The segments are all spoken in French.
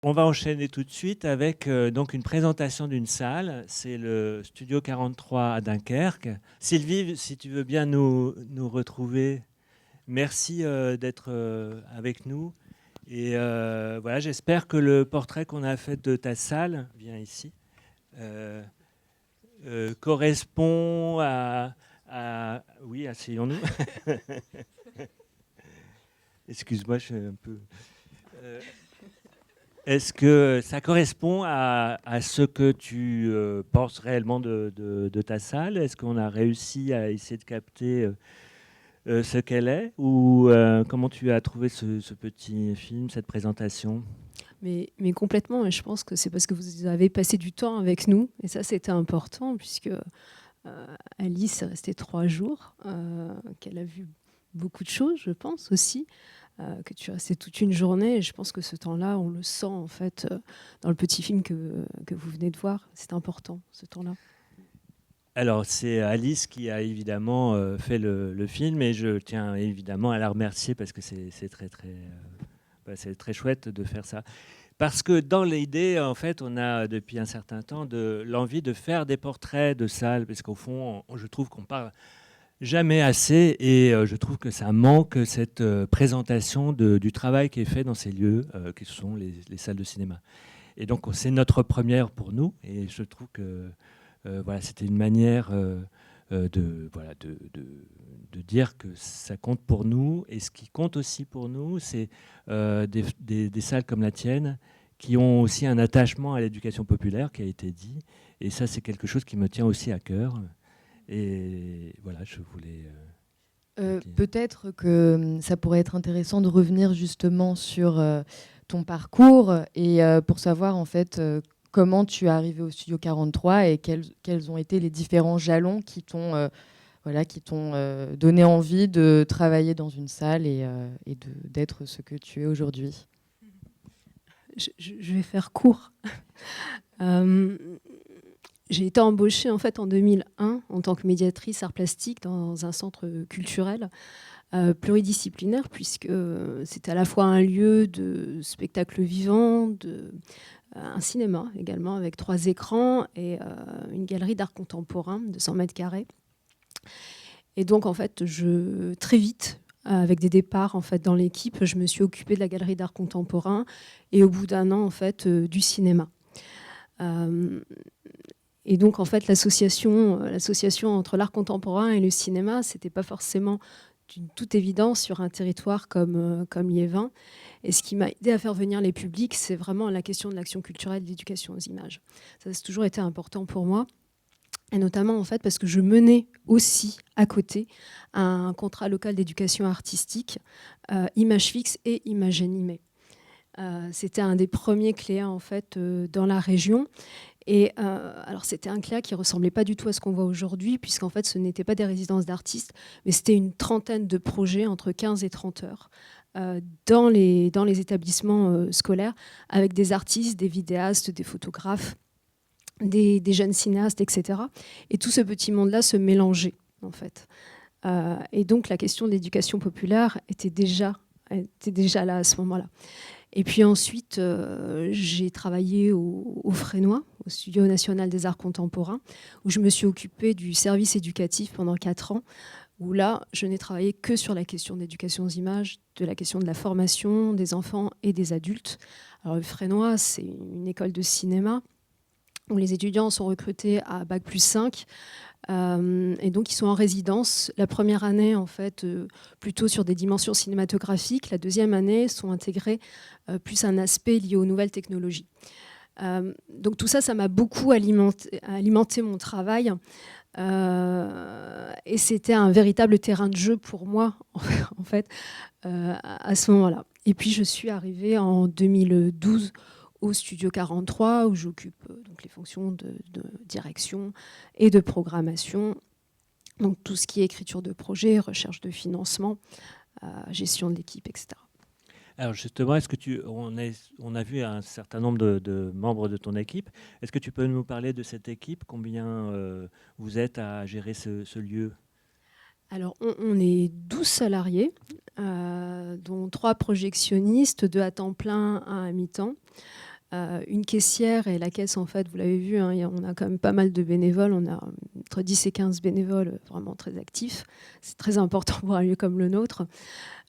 On va enchaîner tout de suite avec donc une présentation d'une salle. C'est le Studio 43 à Dunkerque. Sylvie, si tu veux bien nous retrouver, merci d'être avec nous. Et voilà, j'espère que le portrait qu'on a fait de ta salle, viens ici, euh, correspond Oui, asseyons-nous. Excuse-moi, je suis un peu... Euh, Est-ce que ça correspond à ce que tu penses réellement de ta salle? Est-ce qu'on a réussi à essayer de capter ce qu'elle est? Ou comment tu as trouvé ce petit film, cette présentation? Mais complètement, et je pense que c'est parce que vous avez passé du temps avec nous, et ça c'était important, puisque Alice est restée 3 jours, qu'elle a vu beaucoup de choses, je pense aussi, que tu es resté toute une journée, et je pense que ce temps-là, on le sent en fait dans le petit film que vous venez de voir. C'est important, ce temps-là. Alors, c'est Alice qui a évidemment fait le film, et je tiens évidemment à la remercier parce que c'est très, très, c'est très chouette de faire ça. Parce que dans l'idée, en fait, on a depuis un certain temps l'envie de faire des portraits de salles, parce qu'au fond, je trouve qu'on parle jamais assez, et je trouve que ça manque cette présentation du travail qui est fait dans ces lieux, qui sont les salles de cinéma. Et donc, c'est notre première pour nous, et je trouve que voilà, c'était une manière voilà, de dire que ça compte pour nous. Et ce qui compte aussi pour nous, c'est des salles comme la tienne qui ont aussi un attachement à l'éducation populaire qui a été dit. Et ça, c'est quelque chose qui me tient aussi à cœur. Et voilà, je voulais le dire. Peut-être que ça pourrait être intéressant de revenir justement sur ton parcours et pour savoir en fait comment tu es arrivé au Studio 43 et quels ont été les différents jalons qui t'ont voilà, qui t'ont donné envie de travailler dans une salle et d'être ce que tu es aujourd'hui. Je vais faire court. Euh, J'ai été embauchée en fait en 2001 en tant que médiatrice art plastique dans un centre culturel pluridisciplinaire, puisque c'était à la fois un lieu de spectacle vivant, un cinéma également avec 3 écrans et une galerie d'art contemporain de 100 mètres carrés. Et donc en fait, très vite, avec des départs en fait dans l'équipe, je me suis occupée de la galerie d'art contemporain et au bout d'un an en fait du cinéma. Et donc, en fait, l'association entre l'art contemporain et le cinéma, c'était pas forcément d'une toute évidence sur un territoire comme Liévin. Et ce qui m'a aidé à faire venir les publics, c'est vraiment la question de l'action culturelle, de l'éducation aux images. Ça a toujours été important pour moi. Et notamment, en fait, parce que je menais aussi à côté un contrat local d'éducation artistique, image fixe et image animée. C'était un des premiers CLEA, en fait, dans la région. Et alors c'était un CLEA qui ressemblait pas du tout à ce qu'on voit aujourd'hui, puisqu'en fait ce n'était pas des résidences d'artistes, mais c'était une trentaine de projets entre 15 et 30 heures dans les établissements scolaires, avec des artistes, des vidéastes, des photographes, des jeunes cinéastes, etc. Et tout ce petit monde-là se mélangeait, en fait. Et donc la question de l'éducation populaire était déjà là à ce moment-là. Et puis ensuite, j'ai travaillé au Fresnoy, au Studio national des arts contemporains, où je me suis occupée du service éducatif pendant 4 ans, où là, je n'ai travaillé que sur la question de l'éducation aux images, de la question de la formation des enfants et des adultes. Alors le Fresnoy, c'est une école de cinéma où les étudiants sont recrutés à Bac+5, et donc ils sont en résidence. La première année, en fait, plutôt sur des dimensions cinématographiques. La deuxième année sont intégrés plus un aspect lié aux nouvelles technologies. Donc tout ça, ça m'a beaucoup alimenté mon travail. Et c'était un véritable terrain de jeu pour moi, en fait, à ce moment-là. Et puis je suis arrivée en 2012 au Studio 43, où j'occupe donc les fonctions de direction et de programmation. Donc tout ce qui est écriture de projet, recherche de financement, gestion de l'équipe, etc. Alors justement, on a vu un certain nombre de membres de ton équipe. Est-ce que tu peux nous parler de cette équipe? Combien vous êtes à gérer ce lieu? Alors, on est 12 salariés, dont 3 projectionnistes, 2 à temps plein, 1 à mi-temps. une caissière et la caisse, en fait, vous l'avez vu, hein, on a quand même pas mal de bénévoles. On a entre 10 et 15 bénévoles vraiment très actifs. C'est très important pour un lieu comme le nôtre.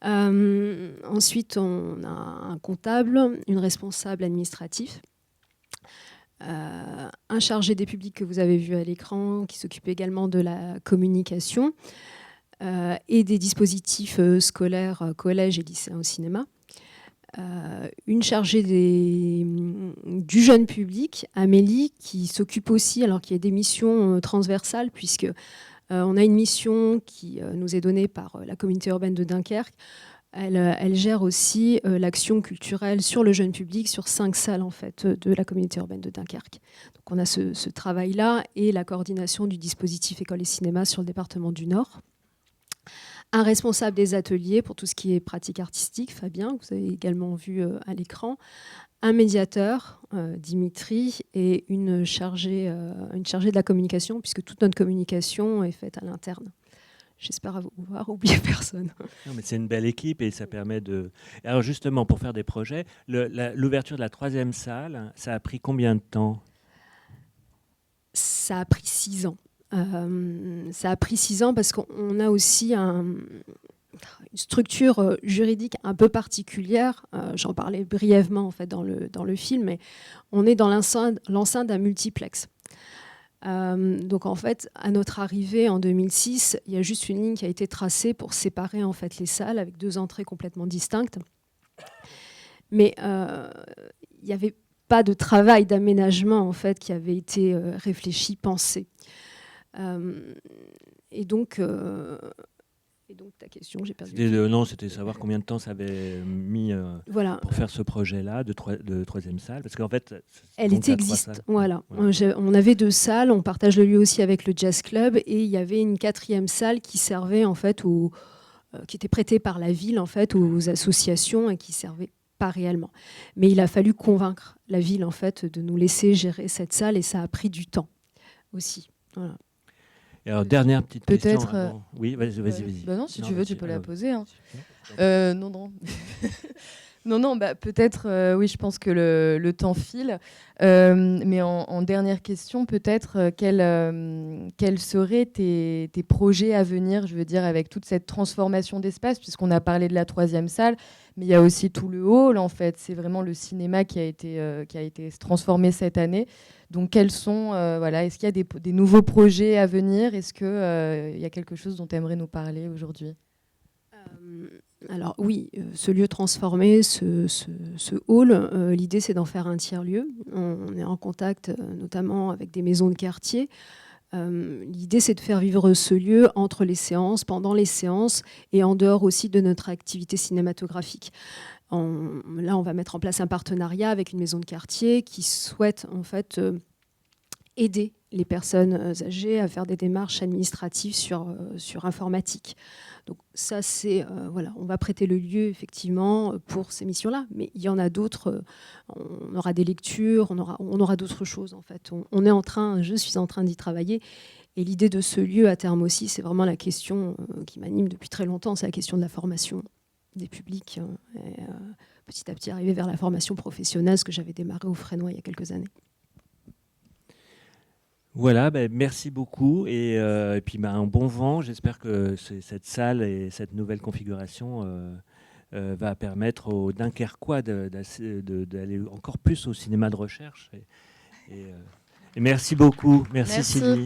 Ensuite, on a un comptable, une responsable administrative, un chargé des publics que vous avez vu à l'écran, qui s'occupe également de la communication et des dispositifs scolaires, collège et lycéens au cinéma. Une chargée du jeune public, Amélie, qui s'occupe aussi, alors qu'il y a des missions transversales, puisque on a une mission qui nous est donnée par la communauté urbaine de Dunkerque. Elle gère aussi l'action culturelle sur le jeune public, sur 5 salles en fait, de la communauté urbaine de Dunkerque. Donc on a ce travail-là et la coordination du dispositif école et cinéma sur le département du Nord. Un responsable des ateliers pour tout ce qui est pratique artistique, Fabien, que vous avez également vu à l'écran. Un médiateur, Dimitri, et une chargée de la communication, puisque toute notre communication est faite à l'interne. J'espère avoir oublié personne. Non, mais c'est une belle équipe et ça permet de... Alors justement, pour faire des projets, l'ouverture de la 3e salle, ça a pris combien de temps? Ça a pris 6 ans. Ça a pris 6 ans parce qu'on a aussi une structure juridique un peu particulière. J'en parlais brièvement en fait, dans le film, mais on est dans l'enceinte d'un multiplex. Donc en fait, à notre arrivée en 2006, il y a juste une ligne qui a été tracée pour séparer en fait les salles avec 2 entrées complètement distinctes. Mais il n'y avait pas de travail d'aménagement en fait qui avait été réfléchi, pensé. Et donc ta question, j'ai perdu. Non, c'était savoir combien de temps ça avait mis voilà. pour faire ce projet-là de 3e salle, parce qu'en fait, elle était existe. Voilà. On avait 2 salles, on partage le lieu aussi avec le Jazz Club, et il y avait une 4e salle qui servait en fait qui était prêtée par la ville en fait aux associations et qui servait pas réellement. Mais il a fallu convaincre la ville en fait de nous laisser gérer cette salle et ça a pris du temps aussi. Voilà. Et alors, dernière petite question. Peut-être. Oui, vas-y. Bah non, si tu veux, tu peux la poser. Hein. Non. Non, bah, peut-être, oui, je pense que le temps file. Mais en dernière question, peut-être, quels seraient tes projets à venir, je veux dire, avec toute cette transformation d'espace, puisqu'on a parlé de la 3e salle, mais il y a aussi tout le hall, en fait. C'est vraiment le cinéma qui a été transformé cette année. Donc, quels sont, est-ce qu'il y a des nouveaux projets à venir? Est-ce qu'il y a quelque chose dont tu aimerais nous parler aujourd'hui? Alors oui, ce lieu transformé, ce hall, l'idée c'est d'en faire un tiers-lieu. On est en contact notamment avec des maisons de quartier. L'idée c'est de faire vivre ce lieu entre les séances, pendant les séances et en dehors aussi de notre activité cinématographique. Là, on va mettre en place un partenariat avec une maison de quartier qui souhaite en fait aider les personnes âgées à faire des démarches administratives sur informatique. Donc ça, c'est on va prêter le lieu effectivement pour ces missions-là, mais il y en a d'autres. On aura des lectures, on aura d'autres choses en fait. Je suis en train d'y travailler. Et l'idée de ce lieu à terme aussi, c'est vraiment la question qui m'anime depuis très longtemps, c'est la question de la formation des publics. Et, petit à petit arriver vers la formation professionnelle, ce que j'avais démarré au Fresnoy il y a quelques années. Voilà, merci beaucoup et puis un bon vent. J'espère que cette salle et cette nouvelle configuration va permettre aux Dunkerquois d'aller encore plus au cinéma de recherche. Et merci beaucoup. Merci. Sylvie.